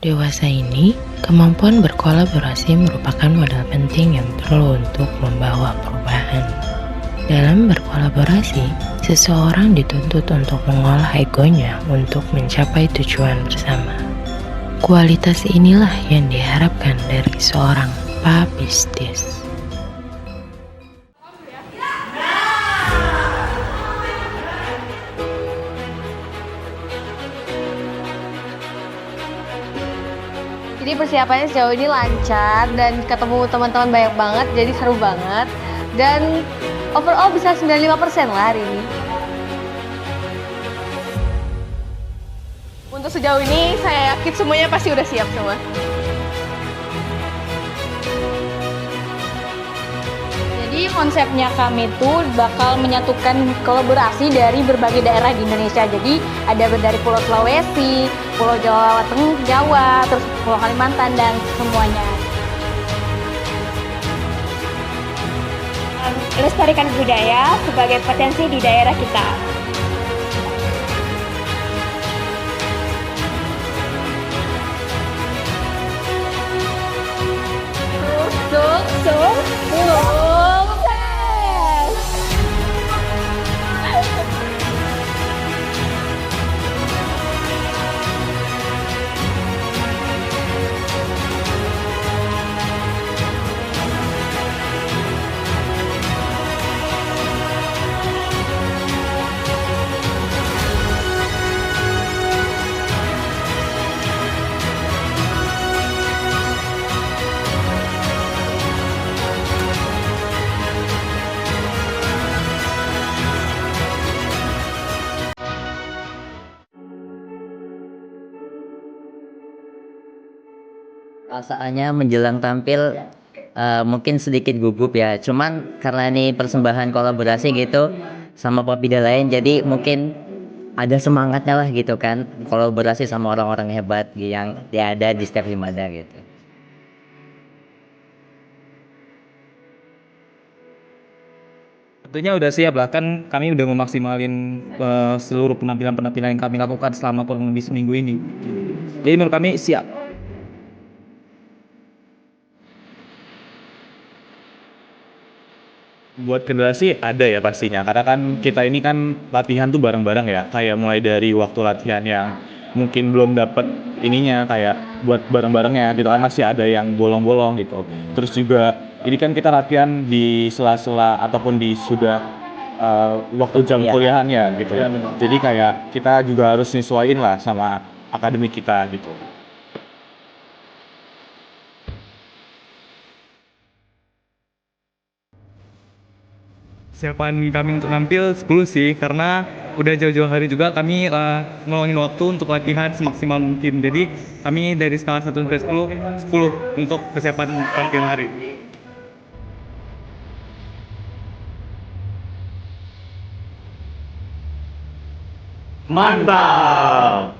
Dewasa ini, kemampuan berkolaborasi merupakan modal penting yang perlu untuk membawa perubahan. Dalam berkolaborasi, seseorang dituntut untuk mengolah egonya untuk mencapai tujuan bersama. Kualitas inilah yang diharapkan dari seorang pebisnis. Jadi persiapannya sejauh ini lancar dan ketemu teman-teman banyak banget, jadi seru banget. Dan overall bisa 95% lah hari ini. Untuk sejauh ini saya yakin semuanya pasti udah siap semua. Jadi konsepnya kami tuh bakal menyatukan kolaborasi dari berbagai daerah di Indonesia. Jadi ada dari Pulau Sulawesi, Pulau Jawa Tengah, Jawa, terus Pulau Kalimantan dan semuanya. Lestarikan budaya sebagai potensi di daerah kita. Sukses! Perasaannya menjelang tampil mungkin sedikit gugup ya. Cuman karena ini persembahan kolaborasi gitu sama Popida lain, jadi mungkin ada semangatnya lah gitu kan. Kolaborasi sama orang-orang hebat yang ada di setiap Himada gitu. Tentunya udah siap lah, kan kami udah memaksimalin seluruh penampilan-penampilan yang kami lakukan selama kurang lebih seminggu ini. Jadi menurut kami siap. Buat generasi ada ya pastinya, karena kan kita ini kan latihan tuh bareng-bareng ya, kayak mulai dari waktu latihan yang mungkin belum dapet ininya, kayak buat bareng-barengnya gitu kan masih ada yang bolong-bolong gitu. Terus juga ini kan kita latihan di sela-sela ataupun di sudah waktu jam kuliahan ya gitu. Jadi kayak kita juga harus nyesuaiin lah sama akademik kita gitu. Persiapan kami untuk tampil 10 sih, karena udah jauh-jauh hari juga kami ngeluangin waktu untuk latihan semaksimal mungkin. Jadi kami dari skala 1 sampai 10, 10 untuk persiapan tampil hari. Mantap!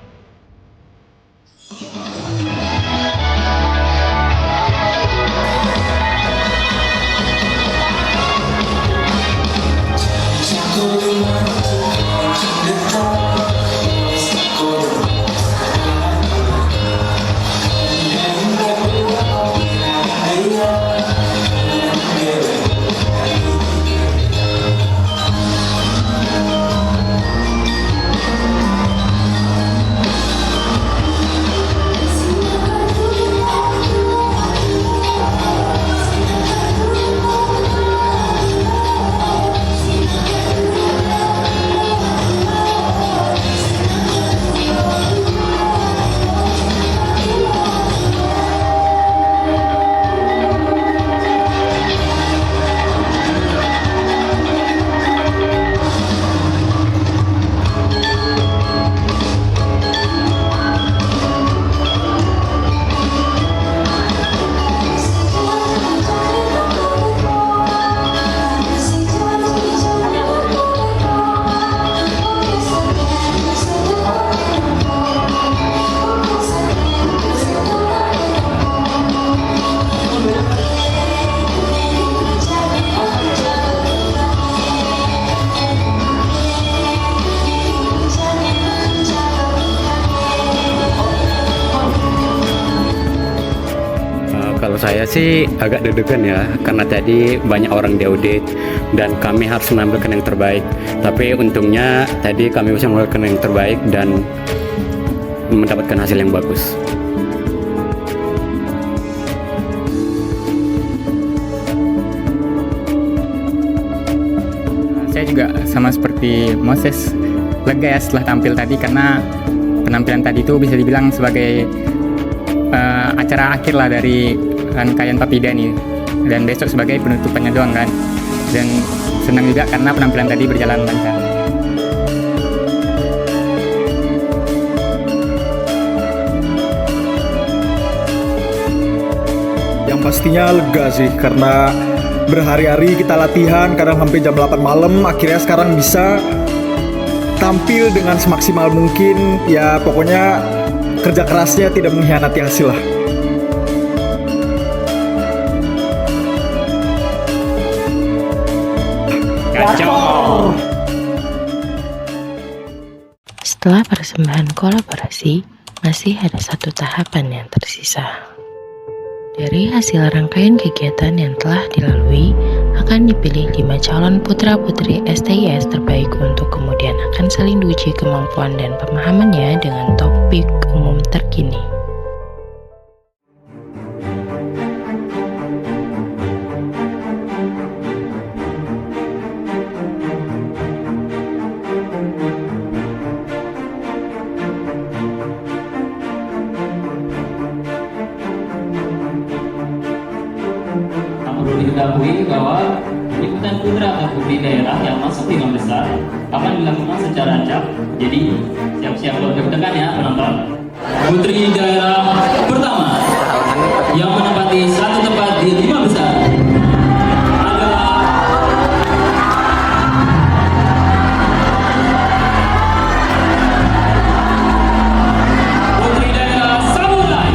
Kalau saya sih agak deg-degan ya, karena tadi banyak orang diaudit dan kami harus menampilkan yang terbaik. Tapi untungnya tadi kami bisa mengeluarkan yang terbaik dan mendapatkan hasil yang bagus. Saya juga sama seperti Moses, lega ya setelah tampil tadi, karena penampilan tadi itu bisa dibilang sebagai acara akhir lah dari rangkaian Papida nih, dan besok sebagai penutupannya doang kan. Dan senang juga karena penampilan tadi berjalan lancar. Yang pastinya lega sih, karena berhari-hari kita latihan, kadang sampai jam 8 malam, akhirnya sekarang bisa tampil dengan semaksimal mungkin. Ya pokoknya kerja kerasnya tidak mengkhianati hasil lah. Kacau. Setelah persembahan kolaborasi, masih ada satu tahapan yang tersisa. Dari hasil rangkaian kegiatan yang telah dilalui, akan dipilih 5 calon putra-putri STIS terbaik untuk kemudian akan saling diuji kemampuan dan pemahamannya dengan topik umum terkini. Perlu diketahui bahwa liputan putra atau putri daerah yang masuk 5 besar akan dilakukan secara acak. Jadi siap-siap kalau deg-degan ya penonton. Putri daerah pertama yang menempati satu tempat di 5 besar adalah Putri daerah Samurai.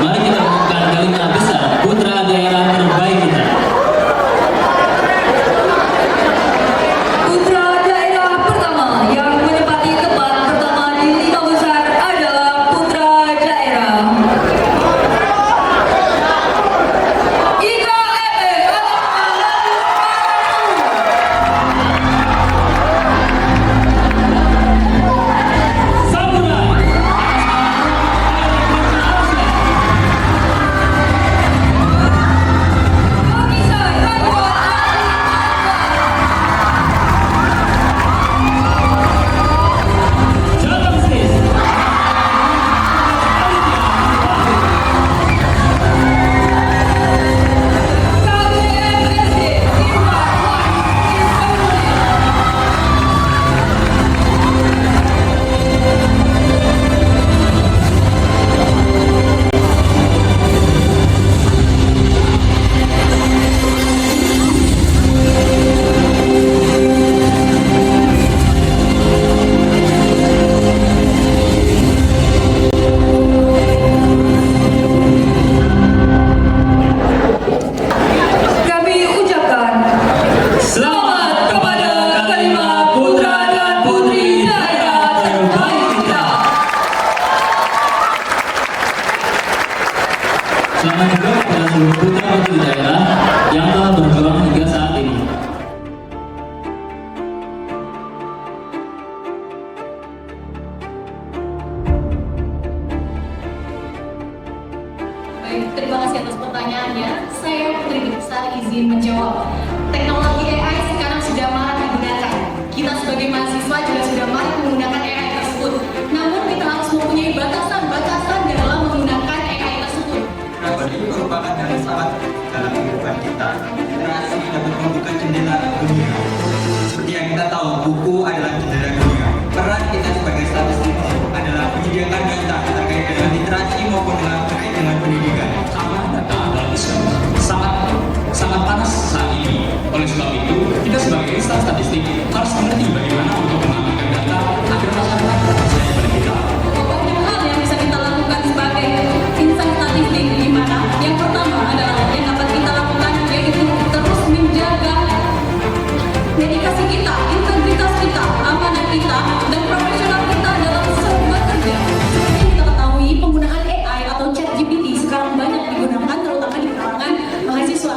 Mari kita buka kalimat besar putra daerah terbaik kita. Putra daerah pertama yang menempati tempat pertama di 5 besar adalah putra daerah Selamat juga kepada seluruh putra putri daerah yang telah berjuang hingga saat ini. Baik, terima kasih atas pertanyaannya. Saya Putri Beksa izin menjawab. Teknologi AI sekarang sudah marak digunakan. Kita sebagai mahasiswa juga sudah marak menggunakan AI tersebut. Namun kita harus mempunyai batasan-batasan dalam menggunakan AI tersebut. Ini merupakan hal yang sangat dalam kehidupan kita. Literasi dapat membuka jendela dunia. Seperti yang kita tahu, buku adalah jendela dunia. statistik harus mengerti bagaimana untuk mengamankan data agar masyarakat percaya pada kita. Banyak hal yang bisa kita lakukan sebagai insan statistik, di mana yang pertama adalah yang dapat kita lakukan yaitu terus menjaga dedikasi kita, integritas kita, amanah kita, dan profesional kita dalam sebuah kerja. Seperti kita ketahui, penggunaan AI atau ChatGPT sekarang banyak digunakan terutama di kalangan mahasiswa.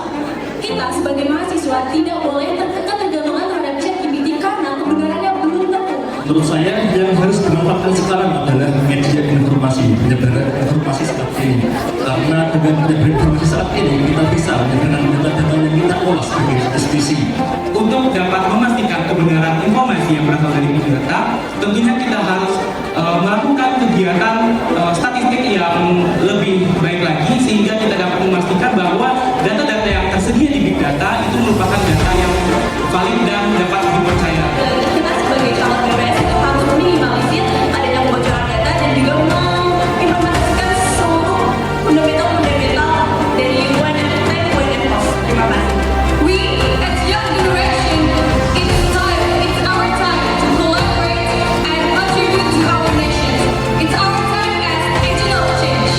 Kita sebagai mahasiswa tidak boleh ketergantungan terhadap ChatGPT karena kebenarannya belum tentu. Menurut saya yang harus dimanfaatkan sekarang adalah media informasi, penyebaran informasi saat ini. Karena dengan penyebaran informasi saat ini kita bisa dengan data-data yang kita olah sebagai diskusi. Untuk dapat memastikan kebenaran informasi yang berasal dari big data, tentunya kita harus melakukan kegiatan statistik yang lebih baik lagi sehingga kita dapat memastikan bahwa data-data yang tersedia di big data itu merupakan data yang valid dan dapat dipercaya. Kita sebagai calon BPS itu harus minimalisir adanya kebocoran data dan juga mengimplementasikan seluruh fundamental dari UN dan TNPOS. Terima kasih. We as young generation, it's our time to collaborate and contribute to our nation. It's our time as agent of change.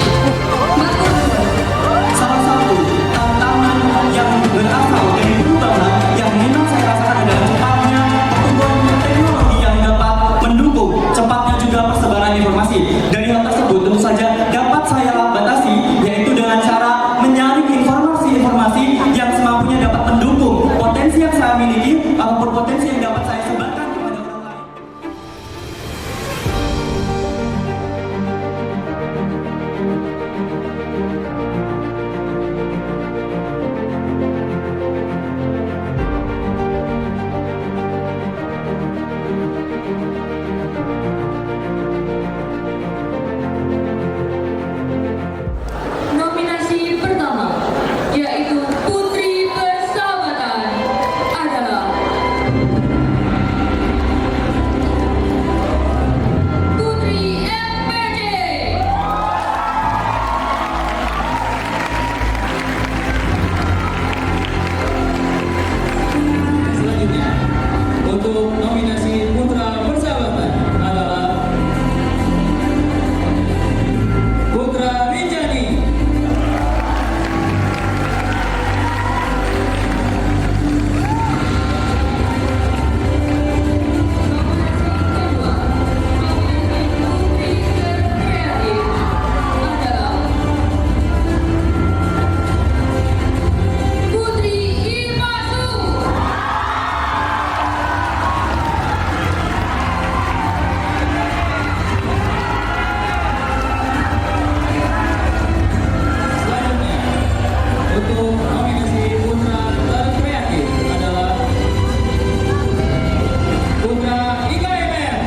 Salah satu tantangan yang berasal dari perubahan yang memang saya rasakan adalah cepatnya pertumbuhan teknologi yang dapat mendukung cepatnya juga persebaran informasi. Dari hal tersebut tentu saja dapat saya batasi, yaitu dengan cara menyaring informasi-informasi yang semampunya dapat mendukung potensi yang saya miliki ataupun potensi yang dapat saya sebarkan kepada orang lain. Nominasi pertama yaitu Putri Persahabatan adalah Putri MPJ. Selanjutnya, untuk nominasi Putra Persahabatan adalah Putra Rinjani. Putri Imasu. Selanjutnya, untuk nominasi Putra Terkreatif adalah Putra IKMR.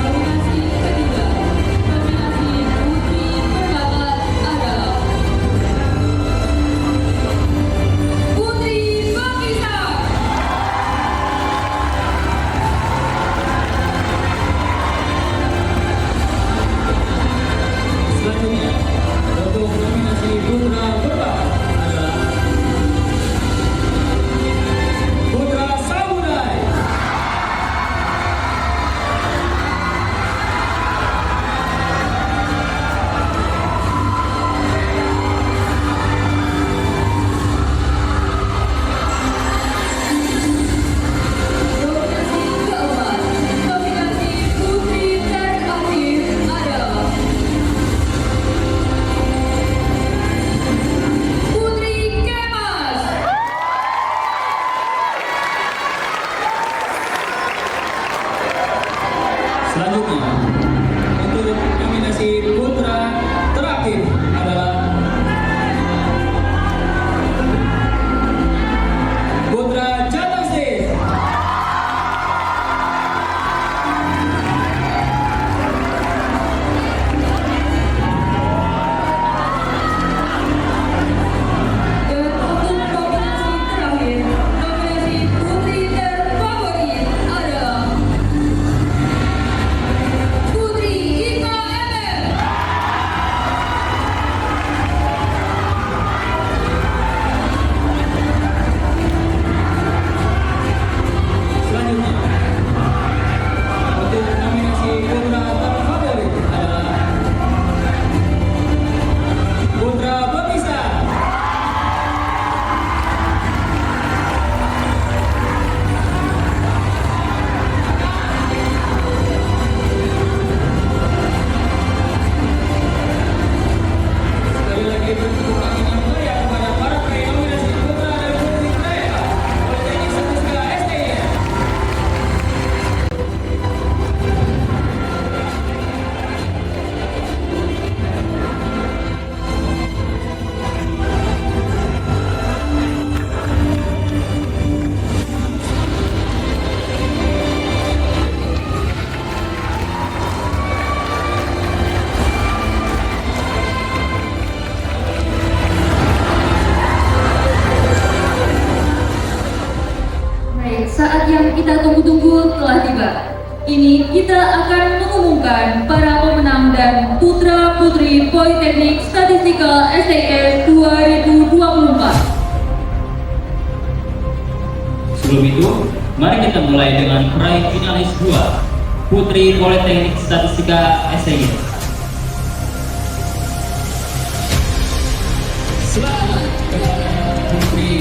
Nominasi ketiga, nominasi Putri Perbakat adalah Putri Pakistan. Selanjutnya, untuk nominasi Putra Berbakat adalah Putra Samudai. Nominasi keempat, nominasi Putri Teraktif adalah Putri Kemas. Selanjutnya, untuk nominasi Putra Teraktif adalah Putra Jatah State. Dan untuk nominasi terakhir, nominasi Putri terfavorit adalah ini kita akan mengumumkan para pemenang dan putra-putri Politeknik Statistika STS 2024. Sebelum itu, mari kita mulai dengan peraih finalis 2 Putri Politeknik Statistika STS. Selamat kepada Putri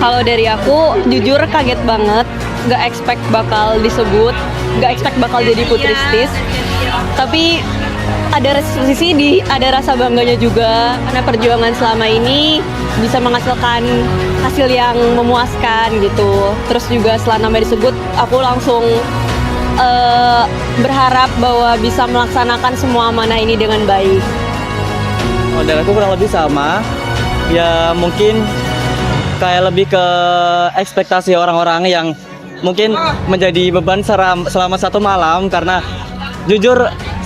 Kalau dari aku, jujur kaget banget, gak expect bakal disebut, gak expect bakal jadi putri STIS. Tapi ada ada rasa bangganya juga, karena perjuangan selama ini bisa menghasilkan hasil yang memuaskan gitu. Terus juga setelah nama disebut, aku langsung berharap bahwa bisa melaksanakan semua amanah ini dengan baik. Model aku kurang lebih sama. Ya mungkin kayak lebih ke ekspektasi orang-orang yang mungkin menjadi beban selama 1 malam, karena jujur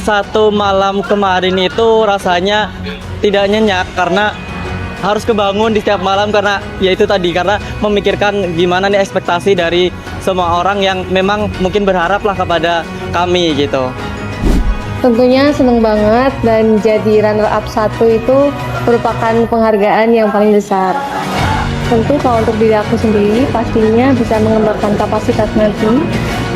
1 malam kemarin itu rasanya tidak nyenyak karena harus kebangun di setiap malam, karena ya itu tadi, karena memikirkan gimana nih ekspektasi dari semua orang yang memang mungkin berharap lah kepada kami gitu. Tentunya seneng banget, dan jadi runner up 1 itu merupakan penghargaan yang paling besar. Tentu kalau untuk diri aku sendiri pastinya bisa mengembangkan kapasitas nanti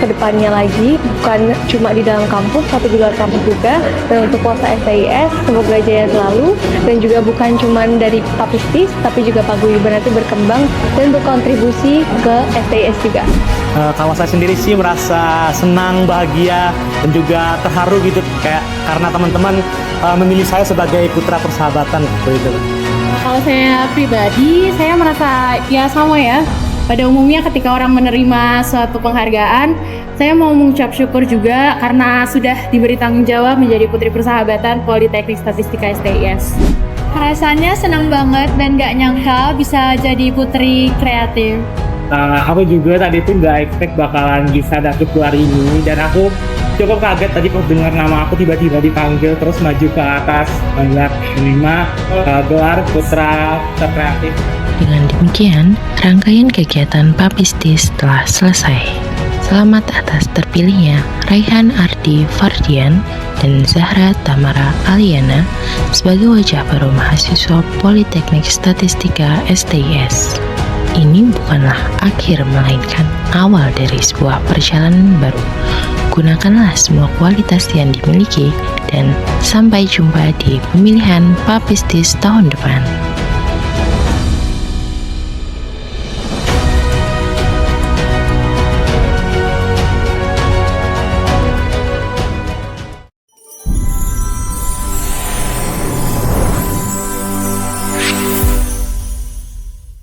ke depannya lagi, bukan cuma di dalam kampus tapi di luar kampus juga. Dan untuk kuasa STIS semoga jaya selalu, dan juga bukan cuma dari Papistis tapi juga Paguyuban nanti berkembang dan berkontribusi ke STIS juga. Kalau saya sendiri sih merasa senang, bahagia, dan juga terharu gitu, kayak karena teman-teman memilih saya sebagai putra persahabatan gitu. Kalau saya pribadi, saya merasa ya sama ya. Pada umumnya ketika orang menerima suatu penghargaan, saya mau mengucap syukur juga karena sudah diberi tanggung jawab menjadi Putri Persahabatan Politeknik Statistika STIS. Rasanya senang banget dan gak nyangka bisa jadi putri kreatif. Aku juga tadi tuh gak expect bakalan bisa dapet gelar ini, dan aku cukup kaget tadi pas dengar nama aku tiba-tiba dipanggil terus maju ke atas menerima gelar Putra Kreatif. Dengan demikian, rangkaian kegiatan Papistis telah selesai. Selamat atas terpilihnya Raihan Ardi Fardian dan Zahra Tamara Aliana sebagai wajah baru mahasiswa Politeknik Statistika STIS. Ini bukanlah akhir melainkan awal dari sebuah perjalanan baru. Gunakanlah semua kualitas yang dimiliki dan sampai jumpa di pemilihan Papistis tahun depan.